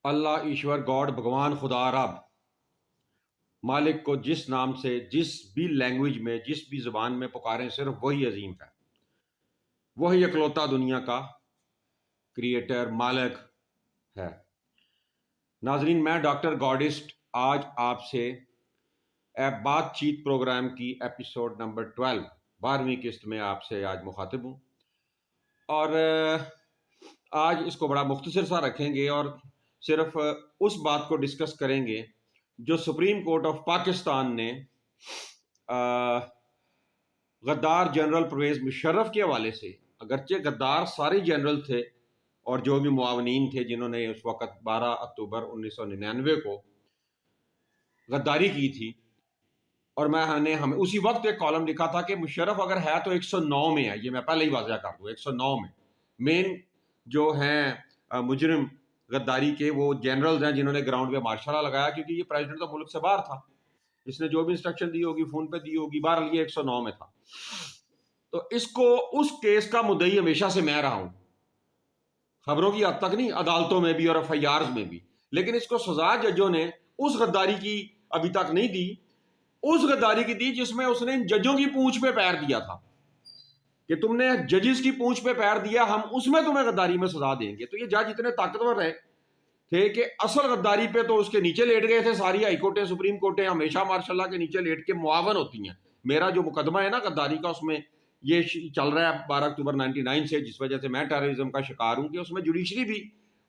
अल्लाह ईश्वर God भगवान खुदा रब मालिक को जिस नाम से जिस भी लैंग्वेज में जिस भी ज़बान में पुकारें सिर्फ वही अजीम है। वही इकलौता दुनिया का क्रिएटर मालिक है। नाजरीन, मैं डॉक्टर गॉडिस्ट आज आपसे बातचीत प्रोग्राम की एपिसोड नंबर 12 12वीं किस्त में आपसे आज मुखातिब हूँ और आज इसको बड़ा मुख्तसर सा रखेंगे और सिर्फ उस बात को डिस्कस करेंगे जो सुप्रीम कोर्ट ऑफ पाकिस्तान ने गद्दार जनरल परवेज मुशर्रफ के हवाले से, अगरचे गद्दार सारे जनरल थे और जो भी मुआवनीन थे जिन्होंने उस वक़्त 12 अक्टूबर 1999 को गद्दारी की थी, और मैंने हमें उसी वक्त एक कॉलम लिखा था कि मुशर्रफ अगर है तो 109 में है। ये मैं पहले ही वाज़ह कर दूँ, 109 में मेन जो हैं मुजरिम गद्दारी के वो जनरल्स हैं जिन्होंने ग्राउंड पे मार्शल लगाया, क्योंकि ये प्रेसिडेंट तो मुल्क से बाहर था, इसने जो भी इंस्ट्रक्शन दी होगी फोन पे दी होगी, बाहर ये 109 में था। तो इसको उस केस का मुद्दई हमेशा से मैं रहा हूं, खबरों की हद तक नहीं, अदालतों में भी और एफआईआर में भी, लेकिन इसको सजा जजों ने उस गद्दारी की अभी तक नहीं दी, उस गद्दारी की दी जिसमें उसने जजों की पूंछ पे पैर दिया था कि तुमने जजेस की पूंछ पे पैर दिया, हम उसमें तुम्हें गद्दारी में सजा देंगे। तो ये जज इतने ताकतवर रहे थे कि असल गद्दारी पे तो उसके नीचे लेट गए थे। सारी हाई कोर्टें सुप्रीम कोर्टें हमेशा मार्शल के नीचे लेट के मुआवन होती हैं। मेरा जो मुकदमा है ना गद्दारी का, उसमें ये चल रहा है 12 अक्टूबर 99 से, जिस वजह से मैं टेररिज्म का शिकार हूं, कि उसमें जुडिशरी भी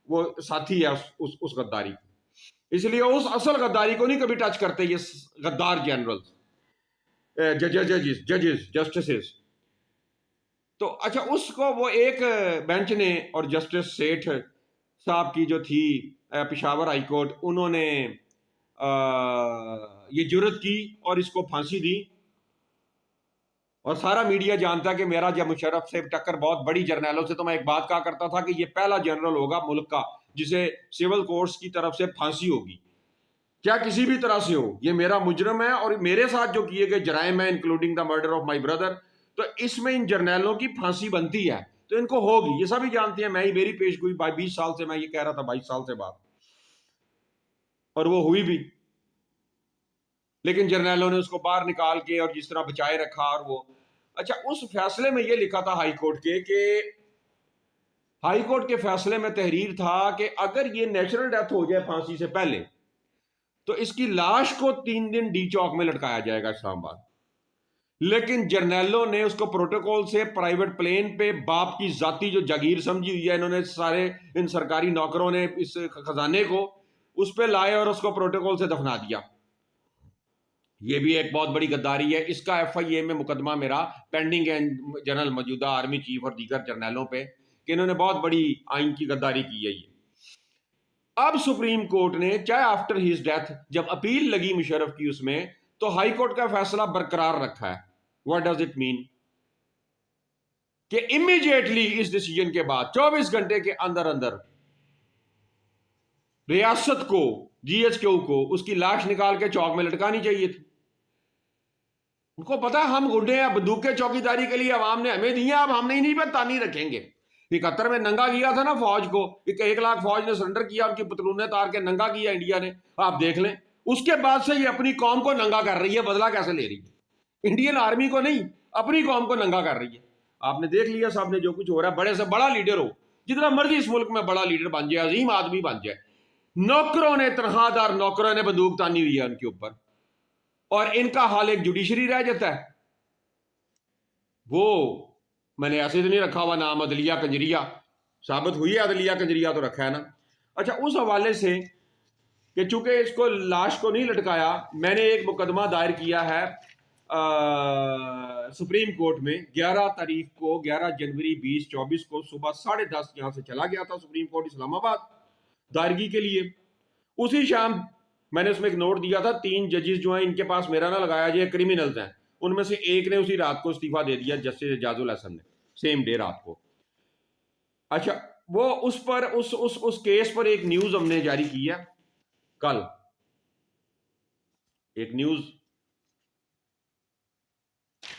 वो साथी है उस गद्दारी की। इसलिए उस असल गद्दारी को नहीं कभी टच करते ये गद्दार जनरल जजेस जस्टिस। तो अच्छा, उसको वो एक बेंच ने और जस्टिस सेठ साहब की जो थी पेशावर हाई कोर्ट, उन्होंने ये जुर्रत की और इसको फांसी दी। और सारा मीडिया जानता है कि मेरा जब मुशर्रफ से टक्कर बहुत बड़ी जर्नैलों से, तो मैं एक बात कहा करता था कि ये पहला जनरल होगा मुल्क का जिसे सिविल कोर्ट्स की तरफ से फांसी होगी, क्या किसी भी तरह से हो। ये मेरा मुजरम है और मेरे साथ जो किए गए जराइम है, including the murder of my brother, तो इसमें इन जर्नैलों की फांसी बनती है, तो इनको होगी, ये सभी जानते हैं। मैं ही, मेरी पेश गोई 20 साल से मैं ये कह रहा था, 22 साल से बात, और वो हुई भी। लेकिन जर्नैलों ने उसको बाहर निकाल के और जिस तरह बचाए रखा। और वो अच्छा, उस फैसले में ये लिखा था हाई कोर्ट के कि हाई कोर्ट के फैसले में तहरीर था कि अगर ये नेचुरल डेथ हो जाए फांसी से पहले, तो इसकी लाश को 3 दिन डी चौक में लटकाया जाएगा इस्लामाबाद। लेकिन जर्नैलों ने उसको प्रोटोकॉल से प्राइवेट प्लेन पे बाप की जाती जो जागीर समझी हुई है, इन्होंने सारे इन सरकारी नौकरों ने इस खजाने को उस पे लाए और उसको प्रोटोकॉल से दफना दिया। ये भी एक बहुत बड़ी गद्दारी है। इसका एफआईए में मुकदमा मेरा पेंडिंग है जनरल मौजूदा आर्मी चीफ और दीगर जर्नैलों पे, कि इन्होंने बहुत बड़ी आइन की गद्दारी की है ये। अब सुप्रीम कोर्ट ने, चाहे आफ्टर हिज डेथ जब अपील लगी मुशर्रफ की उसमें, तो हाई कोर्ट का फैसला बरकरार रखा है। What does it mean? कि इमीडिएटली इस डिसीजन के बाद 24 घंटे के अंदर अंदर रियासत को, जीएचक्यू को उसकी लाश निकाल के चौक में लटकानी चाहिए थी। उनको पता है हम गुंडे हैं, बंदूक के चौकीदारी के लिए अवाम ने हमें दी है, अब हम नहीं पर तानी रखेंगे। 71 में नंगा किया था ना फौज को, 1 लाख फौज ने सरेंडर किया, उनकी पतलूने तार के नंगा किया इंडिया ने, आप देख लें। उसके बाद से ये अपनी कौम को नंगा कर रही है। बदला कैसे ले रही है? इंडियन आर्मी को नहीं, अपनी कौम को नंगा कर रही है। आपने देख लिया साहब ने जो कुछ हो रहा है। बड़े से बड़ा लीडर हो, जितना मर्जी इस मुल्क में बड़ा लीडर बन जाए, अजीम आदमी बन जाए, नौकरों ने, तनख्वाहदार नौकरों ने बंदूक तानी हुई है उनके ऊपर, और इनका हाल एक जुडिशरी रह जाता है। वो मैंने ऐसे तो नहीं रखा हुआ नाम अदलिया कंजरिया, साबित हुई है अदलिया कंजरिया तो रखा है ना। अच्छा, उस हवाले से कि चूंकि इसको लाश को नहीं लटकाया, मैंने एक मुकदमा दायर किया है सुप्रीम कोर्ट में 11 तारीख को, 11 जनवरी 2024 को सुबह 10:30 यहां से चला गया था सुप्रीम कोर्ट इस्लामाबाद दायरगी के लिए। उसी शाम मैंने उसमें एक नोट दिया था, 3 जजेस जो हैं इनके पास मेरा ना लगाया जाए, क्रिमिनल्स हैं। उनमें से एक ने उसी रात को इस्तीफा दे दिया, जस्टिस एजाजुल हसन ने, सेम डे रात को। अच्छा, वो उस पर उस केस पर एक न्यूज हमने जारी की है कल, एक न्यूज,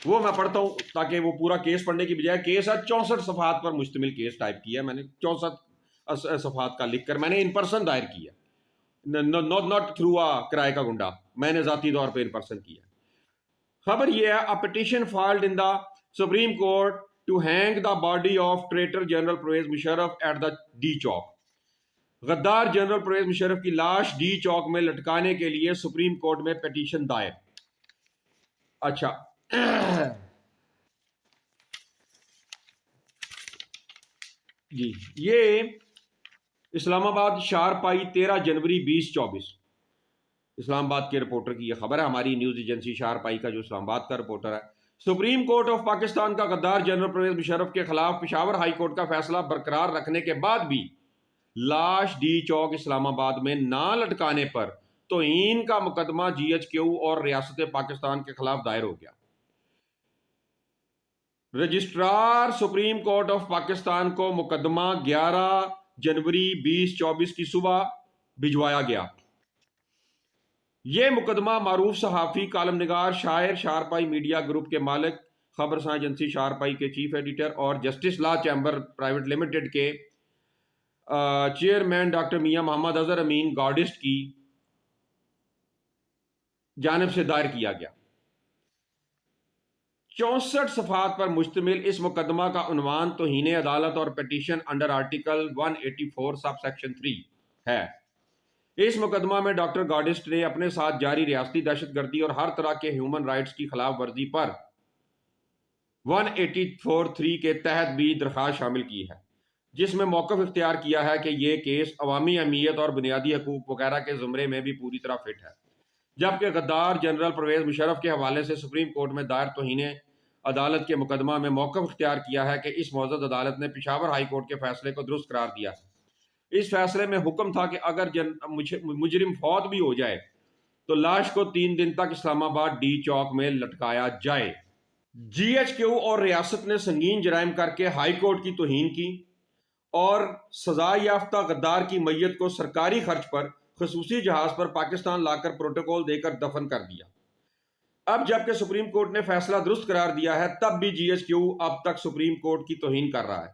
वो मैं पढ़ता हूं ताकि वो पूरा केस पढ़ने की बजाय, केस है 64 सफात पर मुश्तमिल केस टाइप किया मैंने, 64 सफात का लिखकर मैंने इन पर्सन दायर किया, नॉट थ्रू किराए का गुंडा, मैंने जाती तौर पे इन पर्सन किया। खबर यह है, a petition filed in the supreme court to hang the body of traitor general Parvez Musharraf at the D Chowk. गद्दार जनरल परवेज मुशर्रफ की लाश डी चौक में लटकाने के लिए सुप्रीम कोर्ट में पिटीशन दायर। अच्छा जी, ये इस्लामाबाद शारपाई 13 जनवरी 2024 इस्लामाबाद के रिपोर्टर की यह खबर है, हमारी न्यूज एजेंसी शारपाई का जो इस्लामाबाद का रिपोर्टर है। सुप्रीम कोर्ट ऑफ पाकिस्तान का गद्दार जनरल परवेज मुशर्रफ के खिलाफ पेशावर हाई कोर्ट का फैसला बरकरार रखने के बाद भी लाश डी चौक इस्लामाबाद में ना लटकाने पर तौहीन का मुकदमा GHQ और रियासत पाकिस्तान के खिलाफ दायर हो गया। Registrar supreme court of Pakistan को मुकदमा 11 जनवरी 2024 की सुबह भिजवाया गया। यह मुकदमा मारूफ सहाफ़ी, कालम निगार, शायर, शारपाई मीडिया ग्रुप के मालिक, खबरसां एजेंसी शारपाई के चीफ एडिटर और justice law chamber private limited के चेयरमैन डॉक्टर मियां मोहम्मद अजहर अमीन गार्डिस्ट की जानिब से दायर किया गया। 64 सफात पर मुश्तमिल इस मुकदमा का उन्वान तौहीन अदालत और petition under article 184 sub section 3 है। इस मुकदमा में डॉक्टर गार्डिस्ट ने अपने साथ जारी रियासती दहशतगर्दी और हर तरह के ह्यूमन राइट्स की खिलाफ वर्जी पर 184(3) के तहत भी दरख्वास्त शामिल की है, जिसमें मौक़िफ़ इख्तियार किया है कि यह केस अवामी अहमियत और बुनियादी हकूक़ वगैरह के ज़ुमरे में भी पूरी तरह फिट है। जबकि गद्दार जनरल परवेज मुशर्रफ के हवाले से सुप्रीम कोर्ट में दायर तौहीन अदालत के मुकदमा में मौक़िफ़ इख्तियार किया है कि इस मौजूद अदालत ने पेशावर हाई कोर्ट के फैसले को दुरुस्त करार दिया है। इस फैसले में हुक्म था कि अगर मुजरिम फौत भी हो जाए तो लाश को 3 दिन तक इस्लामाबाद डी चौक में लटकाया जाए। GHQ और रियासत ने संगीन जराइम करके हाई कोर्ट की तौहीन की और सजा याफ्ता गद्दार की मैयत को सरकारी खर्च पर खसूसी जहाज पर पाकिस्तान लाकर प्रोटोकॉल देकर दफन कर दिया। अब जबकि सुप्रीम कोर्ट ने फैसला दुरुस्त करार दिया है, तब भी GHQ अब तक सुप्रीम कोर्ट की तौहीन कर रहा है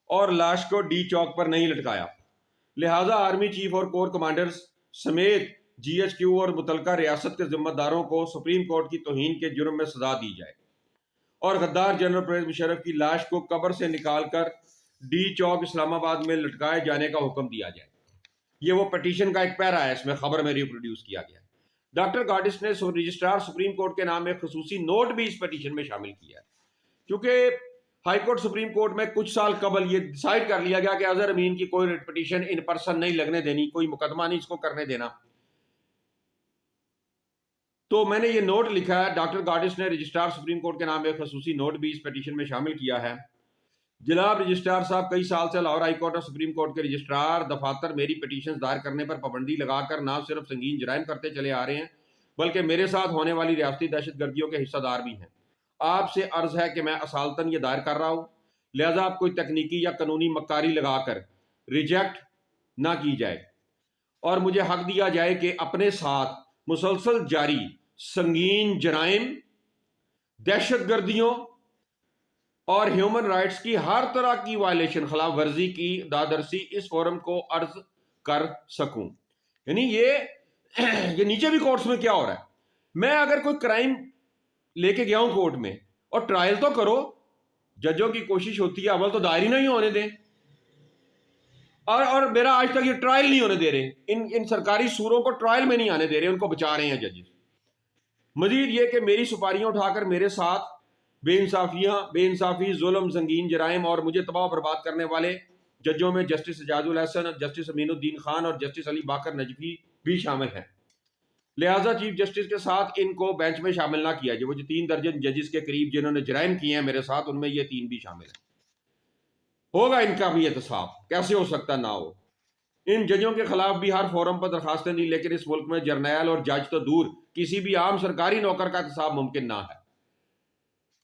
और लाश को डी चौक पर नहीं लटकाया। लिहाजा आर्मी चीफ और कोर कमांडर्स समेत GHQ और मुतलका रियासत के जिम्मेदारों को सुप्रीम कोर्ट की तौहीन के जुर्म में सजा दी जाए और गद्दार जनरल परवेज मुशर्रफ की लाश को कब्र से निकालकर डी चौक इस्लामाबाद में लटकाए जाने का हुक्म दिया जाए। ये वो पिटीशन का एक पैरा है, इसमें खबर में रिप्रोड्यूस किया गया। डॉक्टर गार्डिस्ट ने रजिस्ट्रार सुप्रीम कोर्ट के नाम में खसूसी नोट भी इस पिटीशन में शामिल किया है, क्योंकि हाई कोर्ट सुप्रीम कोर्ट में कुछ साल कबल ये डिसाइड कर लिया गया कि अजहर अमीन की कोई पिटीशन इन पर्सन नहीं लगने देनी, कोई मुकदमा नहीं इसको करने देना। तो मैंने ये नोट लिखा है, डॉक्टर गार्डिस्ट ने रजिस्ट्रार सुप्रीम कोर्ट के नाम में खसूसी नोट भी इस पिटीशन में शामिल किया है। जनाब रजिस्ट्रार साहब, कई साल से लाहौर हाई कोर्ट और सुप्रीम कोर्ट के रजिस्ट्रार दफातर मेरी पिटीशन दायर करने पर पाबंदी लगाकर न सिर्फ संगीन जराइम करते चले आ रहे हैं, बल्कि मेरे साथ होने वाली रियासती दहशतगर्दियों के हिस्सेदार भी हैं। आपसे अर्ज है कि मैं असालतन ये दायर कर रहा हूँ, लिहाजा आप कोई तकनीकी या कानूनी मक्कारी लगाकर रिजेक्ट ना की जाए और मुझे हक दिया जाए कि अपने साथ मुसलसल जारी संगीन जराइम, दहशतगर्दियों और ह्यूमन राइट्स की हर तरह की वायलेशन, खिलाफ वर्जी की दादरसी इस फोरम को अर्ज कर सकूं। यानी ये नीचे भी कोर्ट्स में क्या हो रहा है, मैं अगर कोई क्राइम लेके गया हूं कोर्ट में और ट्रायल तो करो, जजों की कोशिश होती है अव्वल तो दायर ही नहीं होने दें, और मेरा आज तक ये ट्रायल नहीं होने दे रहे, इन सरकारी सूरों को ट्रायल में नहीं आने दे रहे, उनको बचा रहे हैं जजेस। मजीद ये कि मेरी सुपारियां उठाकर मेरे साथ बेइंसाफी, जुल्म, संगीन जराइम और मुझे तबाह बर्बाद करने वाले जजों में जस्टिस एजाजुल हसन, जस्टिस अमीनुद्दीन खान और जस्टिस अली बाकर नजफी भी शामिल हैं। लिहाजा चीफ जस्टिस के साथ इनको बेंच में शामिल ना किया जाए। वो जो 3 दर्जन जजेस के करीब जिन्होंने जराइम किए हैं मेरे साथ, उनमें ये 3 भी शामिल हैं। होगा इनका भी एहतसाब, कैसे हो सकता ना हो। इन जजों के खिलाफ भी हर फोरम पर दरखास्तें दी, लेकिन इस मुल्क में जर्नैल और जज तो दूर, किसी भी आम सरकारी नौकर का एहतसाब मुमकिन ना है।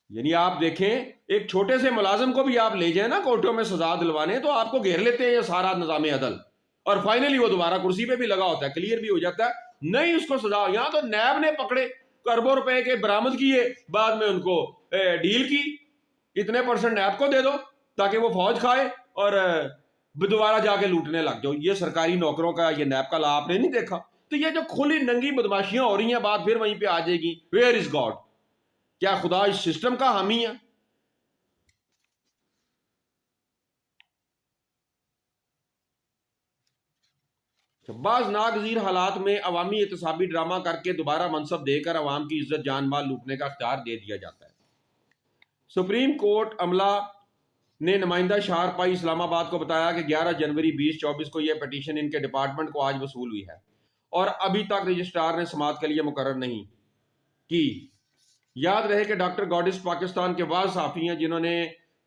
यानी आप देखें, एक छोटे से मुलाजिम को भी आप ले जाए ना कोर्टों में सजा दिलवाने, तो आपको घेर लेते हैं ये सारा निजाम अदल, और फाइनली वो दोबारा कुर्सी पे भी लगा होता है, क्लियर भी हो जाता है, नहीं उसको सजा। यहां तो नैब ने पकड़े, अरबों रुपए के बरामद किए, बाद में उनको डील की, इतने % नैब को दे दो ताकि वो फौज खाए और दोबारा जाके लूटने लग जाओ। ये सरकारी नौकरों का ये नैब का ला आपने नहीं देखा? तो ये जो खुली नंगी बदमाशियां हो रही हैं, बात फिर वहीं पे आ जाएगी, वेयर इज गॉड? क्या खुदा इस सिस्टम का हामी है? बाज नागजीर हालात में अवामी एहतसाबी ड्रामा करके दोबारा मनसब देकर अवाम की इज्जत जान माल लूटने का अख्तियार दे दिया जाता है। सुप्रीम कोर्ट अमला ने नुमाइंदा शारपाई इस्लामाबाद को बताया कि 11 जनवरी 2024 को यह पटिशन इनके डिपार्टमेंट को आज वसूल हुई है और अभी तक रजिस्ट्रार ने समाअत के लिए मुकर्रर नहीं की। याद रहे कि डॉक्टर गॉडिस पाकिस्तान के वाज साफी हैं जिन्होंने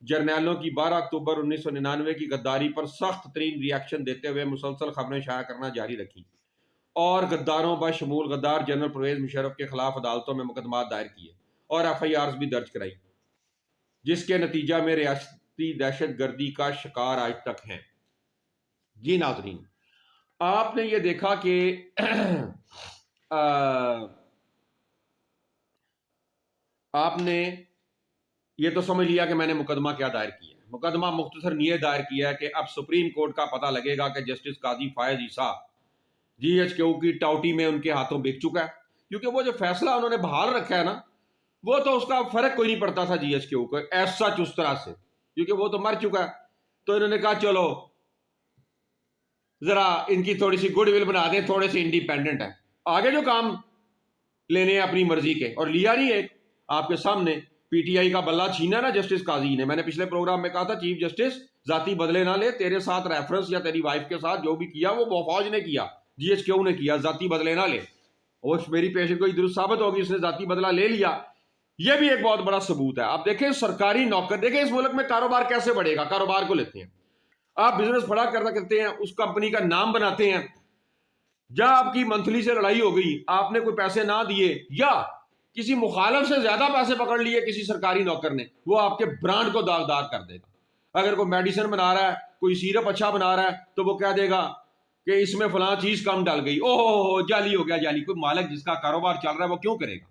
जर्नैलों की 12 अक्टूबर 1999 की गद्दारी पर सख्त तरीन रिएक्शन देते हुए मुसलसल खबरें शाया करना जारी रखी और गद्दारों बशमूल गद्दार जनरल परवेज मुशर्रफ के खिलाफ अदालतों में मुकदमा दायर किए और FIRs भी दर्ज कराई, जिसके नतीजा में रियासती दहशत गर्दी का शिकार आज तक हैं। जी नाज़रीन, आपने ये देखा कि आपने ये तो समझ लिया कि मैंने मुकदमा क्या दायर किया है। मुकदमा मुख्तसर ये दायर किया है कि अब सुप्रीम कोर्ट का पता लगेगा कि जस्टिस काजी फायज ईसा GHQ की टाउटी में उनके हाथों बिक चुका है, क्योंकि वो जो फैसला उन्होंने बहाल रखा है ना, वो तो उसका फर्क कोई नहीं पड़ता था GHQ को ऐसा उस तरह से, क्योंकि वो तो मर चुका है। तो इन्होंने कहा चलो जरा इनकी थोड़ी सी गुडविल बना दें, थोड़े से इंडिपेंडेंट है, आगे जो काम लेने हैं अपनी मर्जी के, और लिया नहीं। एक आपके सामने PTI का बल्ला छीना ना जस्टिस काजी ने। मैंने पिछले प्रोग्राम में कहा था चीफ जस्टिस जाती बदले ना ले, तेरे साथ रेफरेंस या तेरी वाइफ के साथ जो भी किया वो फौज ने किया, GHQ ने किया, जाती बदले ना ले। और मेरी पेशेंट को दुरुस्त साबित होगी, उसने जाती बदला ले लिया। यह भी एक बहुत बड़ा सबूत है। आप देखें सरकारी नौकर, देखें इस मुल्क में कारोबार कैसे बढ़ेगा। कारोबार को लेते हैं आप, बिजनेस बड़ा करते हैं, उस कंपनी का नाम बनाते हैं, जहां आपकी मंथली से लड़ाई हो गई, आपने कोई पैसे ना दिए या किसी मुखालफ से ज्यादा पैसे पकड़ लिए किसी सरकारी नौकर ने, वो आपके ब्रांड को दागदार कर देगा। अगर कोई मेडिसिन बना रहा है, कोई सिरप अच्छा बना रहा है, तो वो कह देगा कि इसमें फलां चीज कम डाल गई, ओहो जाली हो गया जाली। कोई मालिक जिसका कारोबार चल रहा है वो क्यों करेगा?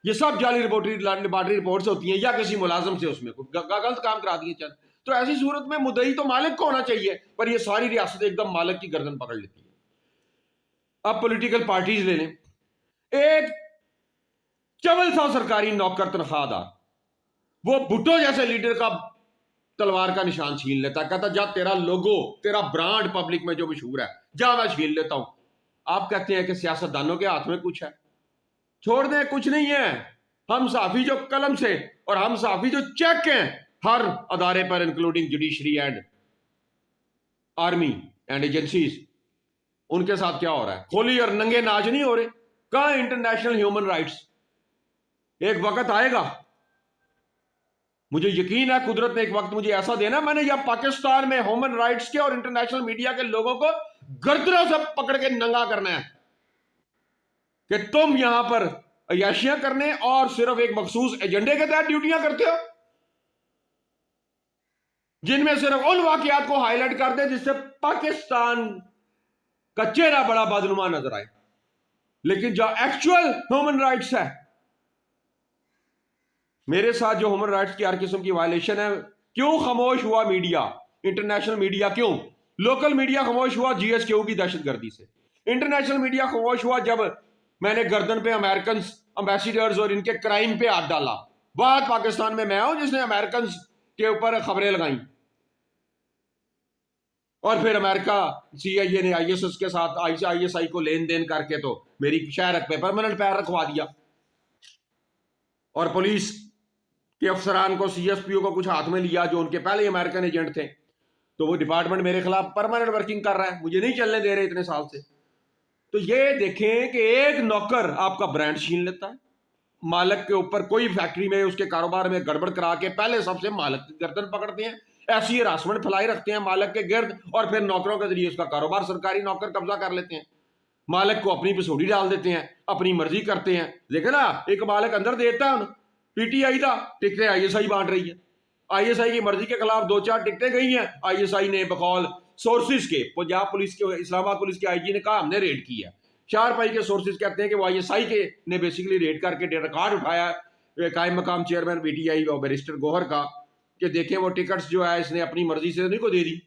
ये सब जाली लेबॉर्टरी रिपोर्ट्स होती हैं, या किसी मुलाजम से उसमें गलत काम करा दिए चल। तो ऐसी सूरत में मुद्दई तो मालिक को होना चाहिए, पर ये सारी रियासत एकदम मालिक की गर्दन पकड़ लेती है। अब पॉलिटिकल पार्टीज ले लें, एक चवल सा सरकारी नौकर तनख्वाहदार, वो भुट्टो जैसे लीडर का तलवार का निशान छीन लेता, कहता जा तेरा लोगो, तेरा ब्रांड पब्लिक में जो मशहूर है, जा मैं छीन लेता हूं। आप कहते हैं कि सियासतदानों के हाथ में कुछ है। छोड़ दें, कुछ नहीं है। हम साफी जो कलम से और हम साफी जो चेक हैं हर अदारे पर, including judiciary and army and agencies, उनके साथ क्या हो रहा है? खोली और नंगे नाच नहीं हो रहे। कहां इंटरनेशनल ह्यूमन राइट्स? एक वक्त आएगा, मुझे यकीन है कुदरत ने एक वक्त मुझे ऐसा देना, मैंने या पाकिस्तान में ह्यूमन राइट्स के और इंटरनेशनल मीडिया के लोगों को गर्दनों से पकड़ के नंगा करना है कि तुम यहां पर अयाशियां करने और सिर्फ एक मखसूस एजेंडे के तहत ड्यूटियां करते हो, जिनमें सिर्फ उन वाकयात को हाईलाइट कर दे जिससे पाकिस्तान का चेहरा बड़ा बदनुमा नजर आए। लेकिन जो एक्चुअल ह्यूमन राइट्स है, मेरे साथ जो ह्यूमन राइट्स की हर किस्म की वायलेशन है, क्यों खामोश हुआ मीडिया? इंटरनेशनल मीडिया क्यों? लोकल मीडिया खामोश हुआ GHQ की दहशतगर्दी से। इंटरनेशनल मीडिया खामोश हुआ जब मैंने गर्दन पे अमेरिकन एम्बेसडर्स और इनके क्राइम पे हाथ डाला। बात पाकिस्तान में मैं हूं जिसने अमेरिकन के ऊपर खबरें लगाई, और फिर अमेरिका CIA ने ISS के साथ ISI को लेन देन करके तो मेरी शहरत पे परमानेंट पैर रखवा दिया, और पुलिस के अफसरान को, CSPO को कुछ हाथ में लिया जो उनके पहले अमेरिकन एजेंट थे। तो वो डिपार्टमेंट मेरे खिलाफ परमानेंट वर्किंग कर रहा है, मुझे नहीं चलने दे रहे इतने साल से। तो ये देखें कि एक नौकर आपका ब्रांड छीन लेता है, मालिक के ऊपर कोई फैक्ट्री में उसके कारोबार में गड़बड़ करा के पहले सबसे मालिक की गर्दन पकड़ते हैं, ऐसी हरासमेंट फैलाई रखते हैं मालिक के गिर्द, और फिर नौकरों के जरिए उसका कारोबार सरकारी नौकर कब्जा कर लेते हैं, मालिक को अपनी पिसोड़ी डाल देते हैं, अपनी मर्जी करते हैं। देखे ना, एक मालिक अंदर देता है, PTI था, टिकटें ISI बांट रही है, ISI की मर्जी के खिलाफ 2-4 टिकटें गई हैं, ISI ने बकौल सोर्सेज के, पंजाब पुलिस के, इस्लामाबाद पुलिस के IG ने कहा हमने रेड किया। शारपाई के सोर्सेज कहते हैं कि वो ISI के ने बेसिकली रेड करके रिकॉर्ड उठाया कायम मकाम चेयरमैन PTI और बैरिस्टर गौहर का, कि देखें वो टिकट्स जो है इसने अपनी मर्जी से नहीं को दे दी,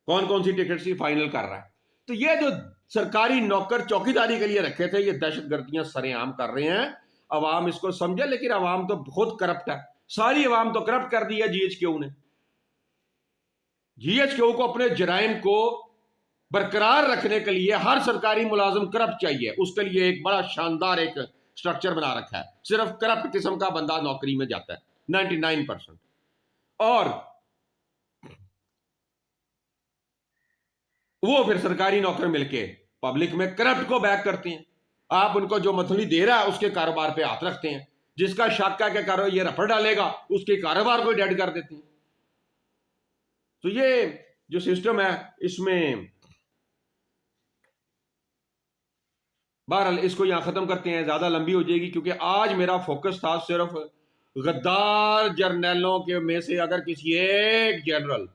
कौन कौन सी टिकट सी फाइनल कर रहा है। तो ये जो सरकारी नौकर चौकीदारी के लिए रखे थे, ये दहशतगर्दियां सरेआम कर रहे हैं। अवाम इसको समझे, लेकिन अवाम तो बहुत करप्ट है। सारी अवाम तो करप्ट कर दी है जीएचक्यू ने। जीएचक्यू को अपने जराइम को बरकरार रखने के लिए हर सरकारी मुलाजिम करप्ट चाहिए। उसके लिए एक बड़ा शानदार एक स्ट्रक्चर बना रखा है। सिर्फ करप्ट किस्म का बंदा नौकरी में जाता है 99%। और वो फिर सरकारी नौकर मिलके पब्लिक में करप्ट को बैक करते हैं। आप उनको जो मथली दे रहा है उसके कारोबार पे हाथ रखते हैं। जिसका शक है कि कारोबार ये रफड़ डालेगा, उसके कारोबार को डेड कर देते हैं। तो ये जो सिस्टम है, इसमें बहरहाल इसको यहां खत्म करते हैं, ज्यादा लंबी हो जाएगी। क्योंकि आज मेरा फोकस था सिर्फ गद्दार जर्नलों के में से अगर किसी एक जनरल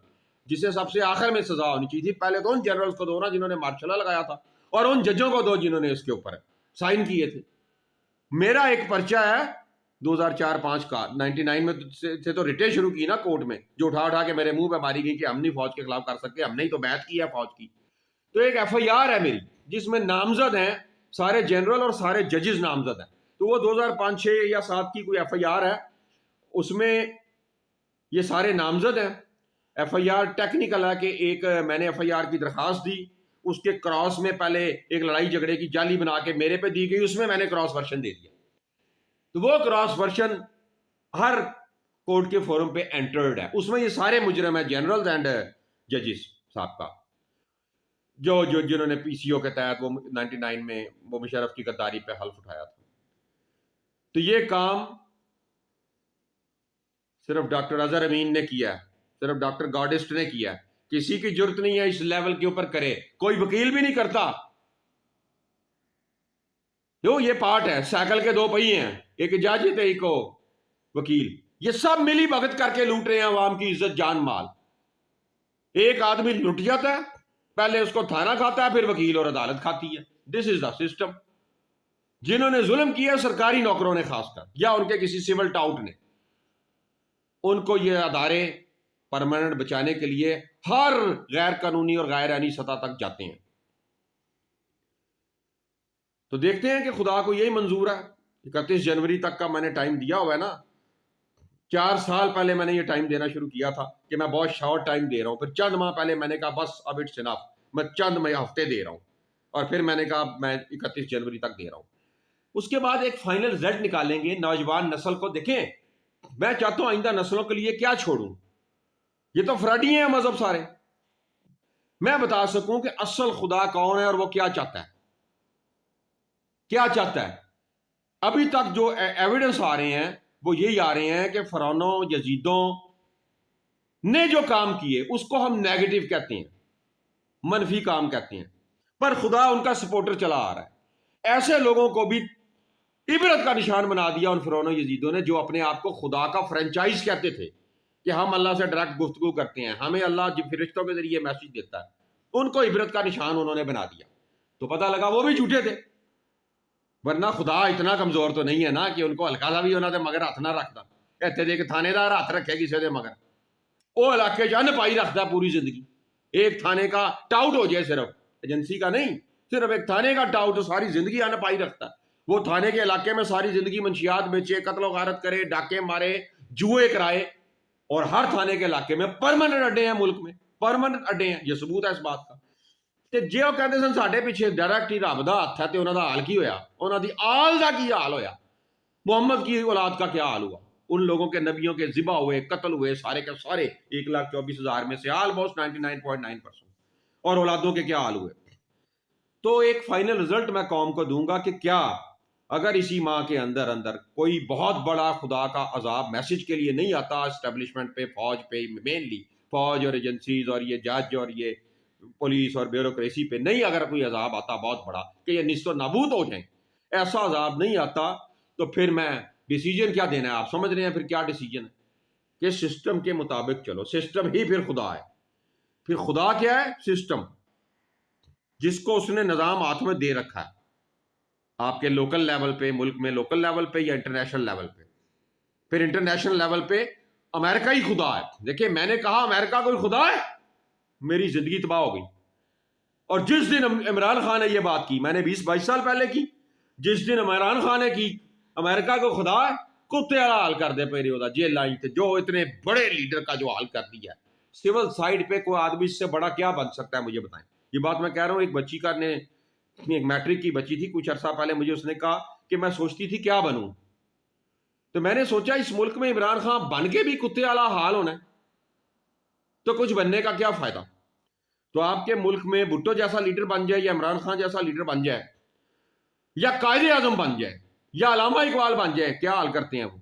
जिसे सबसे आखिर में सजा होनी चाहिए थी, पहले तो उन जनरल्स को दो ना जिन्होंने मार्शल लॉ लगाया था, और उन जजों को दो जिन्होंने इसके ऊपर साइन किए थे। मेरा एक पर्चा है 2004-5 का, 99 में से तो रिटे शुरू की ना कोर्ट में, जो उठा उठा के मेरे मुंह पे मारी गई कि हम नहीं फौज के खिलाफ कर सकते, हमने ही तो बैत की है फौज की। तो एक FIR है मेरी जिसमें नामजद हैं सारे जनरल और सारे जजेस नामजद हैं। तो वो 2005, 6 या 7 की कोई FIR है, उसमें ये सारे नामजद हैं। FIR टेक्निकल है कि एक मैंने FIR की दरखास्त दी, उसके क्रॉस में पहले एक लड़ाई झगड़े की जाली बना के मेरे पे दी गई, उसमें मैंने क्रॉस वर्जन दे दिया। तो वो क्रॉस वर्जन हर कोर्ट के फोरम पे एंटर्ड है, उसमें ये सारे मुजरम है, जनरल्स एंड जजेस साहब का, जो जिन्होंने PCO के तहत वो 99 में वो मुशर्रफ की गद्दारी पे हल्फ उठाया था। तो ये काम सिर्फ डॉक्टर अजहर अमीन ने किया, सिर्फ डॉक्टर गॉडिस्ट ने किया। किसी की जरूरत नहीं है इस लेवल के ऊपर करे, कोई वकील भी नहीं करता। जो ये पार्ट है, साइकिल के दो पहिए हैं, एक जज है एक वकील, ये सब मिली भगत करके लूट रहे हैं अवाम की इज्जत जान माल। एक आदमी लुट जाता है, पहले उसको थाना खाता है, फिर वकील और अदालत खाती है। This is the system. जिन्होंने जुल्म किया सरकारी नौकरों ने खासकर, या उनके किसी सिविल टाउट ने, उनको ये अदारे परमानेंट बचाने के लिए हर गैर कानूनी और गैर आईनी सतह तक जाते हैं। तो देखते हैं कि खुदा को यही मंजूर है। 31 जनवरी तक का मैंने टाइम दिया हुआ है ना, 4 साल पहले मैंने ये टाइम देना शुरू किया था कि मैं बहुत शॉर्ट टाइम दे रहा हूं, फिर चंद माह पहले मैंने कहा बस अब इट्स इनफ, मैं चंद हफ्ते दे रहा हूं, और फिर मैंने कहा मैं 31 जनवरी तक दे रहा हूं। उसके बाद एक फाइनल रिजल्ट निकालेंगे नौजवान नस्ल को। देखें, मैं चाहता हूं आइंदा नस्लों के लिए क्या छोड़ूं। ये तो फ्रॉडी हैं मजहब सारे। मैं बता सकूं कि असल खुदा कौन है और वो क्या चाहता है, क्या चाहता है। अभी तक जो एविडेंस आ रहे हैं वो यही आ रहे हैं कि फरौनों यजीदों ने जो काम किए उसको हम नेगेटिव कहते हैं, मनफी काम कहते हैं, पर खुदा उनका सपोर्टर चला आ रहा है। ऐसे लोगों को भी इबरत का निशान बना दिया उन फरौनों यजीदों ने जो अपने आप को खुदा का फ्रेंचाइज कहते थे कि हम अल्लाह से डायरेक्ट गुफ्तगू करते हैं, हमें अल्लाह फरिश्तों के जरिए मैसेज देता है। उनको इबरत का निशान उन्होंने बना दिया। तो पता लगा वो भी झूठे थे, वरना खुदा इतना कमजोर तो नहीं है ना कि उनको हल्का सा भी होना तो मगर हथ ना रखता। कहते थे कि थानेदार हथ रखे किसी दे मगर, वो इलाके च अन्न पाई रखता पूरी जिंदगी। एक थाने का टाउट हो जाए, सिर्फ एजेंसी का नहीं, सिर्फ एक थाने का टाउट तो सारी जिंदगी अन्न पाई रखता है। वो थाने के इलाके में सारी जिंदगी मंशियात बेचे, कत्ल गारत करे, डाके मारे, जुए कराए, और हर थाने के इलाके में परमानेंट अड्डे हैं, मुल्क में परमानेंट अड्डे हैं। ये सबूत है इस बात का। ਤੇ ਜੇ ਉਹ ਕਹਿੰਦੇ ਸਨ ਸਾਡੇ ਪਿੱਛੇ ਡਾਇਰੈਕਟ ਹੀ ਰੱਬ ਦਾ ਹੱਥ ਹੈ, ਤੇ ਉਹਨਾਂ ਦਾ ਹਾਲ ਕੀ ਹੋਇਆ, ਉਹਨਾਂ ਦੀ ਆਲ ਦਾ ਕੀ हाल होया, मोहम्मद की औलाद का क्या हाल हुआ, उन लोगों के नबियों के जिबा हुए, कत्ल हुए, सारे के सारे 1,24,000 में से ऑलमोस्ट 99.9%, और औलादों के क्या हाल हुए। तो एक फाइनल रिजल्ट मैं कौम को दूंगा कि क्या अगर इसी माह के अंदर अंदर कोई बहुत बड़ा खुदा का अजाब मैसेज के लिए नहीं आता एस्टेब्लिशमेंट पे, फौज पे, मेनली फौज और एजेंसीज और ये जज और ये पुलिस और ब्यूरोक्रेसी पे नहीं, अगर कोई अजाब आता बहुत बड़ा कि ये निस्तो नाबूद हो जाए, ऐसा अजाब नहीं आता, तो फिर मैं डिसीजन क्या देना है, आप समझ रहे हैं फिर क्या डिसीजन है कि सिस्टम के मुताबिक चलो। सिस्टम ही फिर खुदा है। फिर खुदा क्या है? सिस्टम, जिसको उसने निजाम हाथ में दे रखा है, आपके लोकल लेवल पे, मुल्क में लोकल लेवल पे या इंटरनेशनल लेवल पे। फिर इंटरनेशनल लेवल पे अमेरिका ही खुदा है। देखिए, मैंने कहा अमेरिका कोई खुदा है? मेरी जिंदगी तबाह हो गई। और जिस दिन इमरान खान ने यह बात की, मैंने 20-22 साल पहले की, जिस दिन इमरान खान ने की, अमेरिका को खुदा कुत्ते वाला हाल कर दे पे होता जेल लाई थे, जो इतने बड़े लीडर का जो हाल कर दिया। सिविल साइड पे कोई आदमी इससे बड़ा क्या बन सकता है, मुझे बताएं। ये बात मैं कह रहा हूं, एक बच्ची का ने, एक मैट्रिक की बच्ची थी, कुछ अरसा पहले मुझे उसने कहा कि मैं सोचती थी क्या बनूं। तो मैंने सोचा इस मुल्क में इमरान खान बन के भी कुत्ते वाला हाल होना है, तो कुछ बनने का क्या फायदा। तो आपके मुल्क में भुट्टो जैसा लीडर बन जाए, या इमरान खान जैसा लीडर बन जाए, या कायदे आजम बन जाए, या अलामा इकबाल बन जाए, क्या हाल करते हैं वो।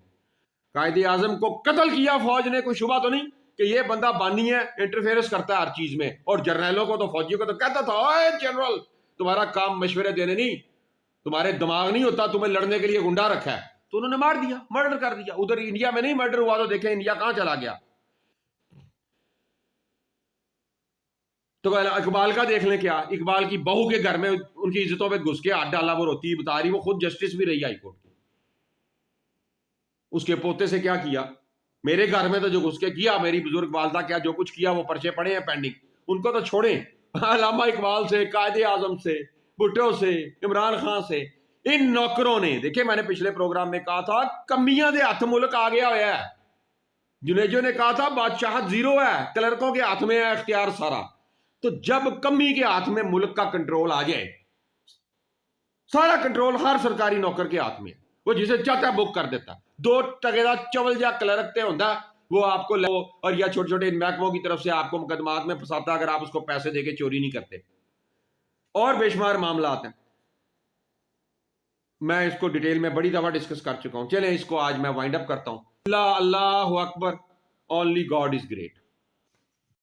कायदे आजम को कत्ल किया फौज ने, कोई शुबा तो नहीं कि ये बंदा बानी है, इंटरफेरेंस करता है हर चीज में। और जर्नलों को तो, फौजियों को तो कहता था, ओए जनरल तुम्हारा काम मशवरे देने नहीं, तुम्हारे दिमाग नहीं होता, तुम्हें लड़ने के लिए गुंडा रखा है। तो उन्होंने मार दिया, मर्डर कर दिया। उधर इंडिया में नहीं मर्डर हुआ तो देखें इंडिया कहां चला गया। तो इकबाल का देख लें, क्या इकबाल की बहू के घर में उनकी इज्जतों पे घुस के हाथ डाला, वो रोती बता रही, वो खुद जस्टिस भी रही हाईकोर्ट की। उसके पोते से क्या किया, मेरे घर में तो जो घुस के किया, मेरी बुजुर्ग वालदा क्या जो कुछ किया, वो पर्चे पड़े हैं पेंडिंग, उनको तो छोड़ें। अल्लामा इकबाल से, कायदे आजम से, भुट्टो से, इमरान खान से, इन नौकरों ने, देखिए मैंने पिछले प्रोग्राम में कहा था, कमियां दे हाथ मुल्क आ गया है। जुनेजो ने कहा था बादशाह जीरो है, क्लर्कों के हाथ में है इख्तियार सारा। तो जब कमी के हाथ में मुल्क का कंट्रोल आ जाए, सारा कंट्रोल हर सरकारी नौकर के हाथ में, वो जिसे चाहता है बुक कर देता। 2 टके का चवल जा क्लर्क ते होंदा, वो आपको और या छोटे छोटे महकमों की तरफ से आपको मुकदमात में फंसाता अगर आप उसको पैसे देके चोरी नहीं करते। और बेशुमार मामला हैं, मैं इसको डिटेल में बड़ी दफा डिस्कस कर चुका हूं। चलें इसको आज मैं वाइंड अप करता हूं। अल्लाह अकबर, ओनली गॉड इज ग्रेट।